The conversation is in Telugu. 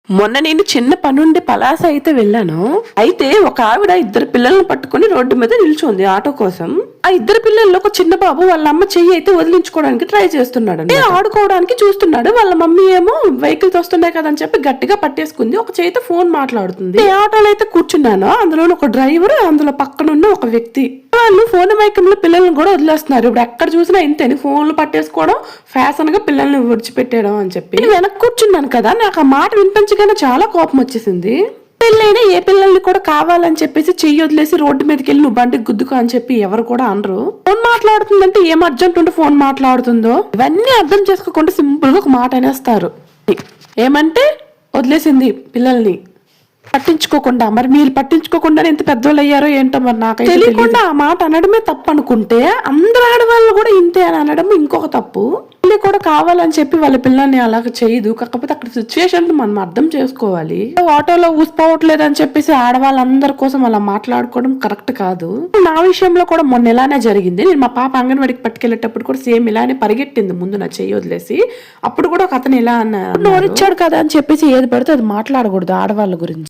మొన్న నేను చిన్న పనుండి పలాస అయితే వెళ్ళాను. అయితే ఒక ఆవిడ ఇద్దరు పిల్లల్ని పట్టుకుని రోడ్డు మీద నిల్చుంది ఆటో కోసం. ఆ ఇద్దరు పిల్లల్లో ఒక చిన్న బాబు వాళ్ళ అమ్మ చెయ్యి అయితే వదిలించుకోవడానికి ట్రై చేస్తున్నాడు, ఆడుకోవడానికి చూస్తున్నాడు. వాళ్ళ మమ్మీ ఏమో వెహికల్స్ వస్తున్నాయి కదా అని చెప్పి గట్టిగా పట్టేసుకుంది. ఒక చేయితో ఫోన్ మాట్లాడుతుంది. ఏ ఆటోలో అయితే కూర్చున్నానో అందులో ఒక డ్రైవర్, అందులో పక్కనున్న ఒక వ్యక్తి, వాళ్ళు ఫోన్ మైకంలో పిల్లల్ని కూడా వదిలేస్తున్నారు. ఇప్పుడు ఎక్కడ చూసినా ఇంతేని ఫోన్లు పట్టేసుకోవడం, ఫ్యాషన్ గా పిల్లల్ని విడిచిపెట్టేయడం అని చెప్పి. నేను వెనక్కి కూర్చున్నాను కదా, నాకు ఆ మాట వినిపించగానే చాలా కోపం వచ్చేసింది. పెళ్ళైనా ఏ పిల్లల్ని కూడా కావాలని చెప్పేసి చెయ్యి వదిలేసి రోడ్డు మీదకి వెళ్ళి నువ్వు బండికి గుద్దుకో అని చెప్పి ఎవరు కూడా అనరు. ఫోన్ మాట్లాడుతుందంటే ఏం అర్జెంట్ ఉంటే ఫోన్ మాట్లాడుతుందో ఇవన్నీ అర్థం చేసుకోకుండా సింపుల్ గా ఒక మాట అనేస్తారు. ఏమంటే వదిలేసింది పిల్లల్ని పట్టించుకోకుండా. మరి మీరు పట్టించుకోకుండా ఎంత పెద్దోళ్ళు అయ్యారో ఏంటో మరి నాకు తెలియకుండా ఆ మాట అనడమే తప్పు అనుకుంటే, అందరు ఆడవాళ్ళు కూడా ఇంతే అని అనడం ఇంకొక తప్పు. పిల్లి కూడా కావాలని చెప్పి వాళ్ళ పిల్లల్ని అలాగ చేయదు. కాకపోతే అక్కడ సిచ్యువేషన్ మనం అర్థం చేసుకోవాలి. ఆటోలో ఊసిపోవట్లేదు అని చెప్పేసి ఆడవాళ్ళందరి కోసం అలా మాట్లాడుకోవడం కరెక్ట్ కాదు. నా విషయంలో కూడా మొన్న ఇలానే జరిగింది. నేను మా పాప అంగన్వాడికి పట్టుకెళ్ళేటప్పుడు కూడా సేమ్ ఇలానే పరిగెట్టింది ముందు నా చెయ్యి వదిలేసి. అప్పుడు కూడా ఒక అతను ఇలా అన్నాడు, నోరిచ్చాడు కదా అని చెప్పేసి ఏది పడితే అది మాట్లాడకూడదు ఆడవాళ్ళ గురించి.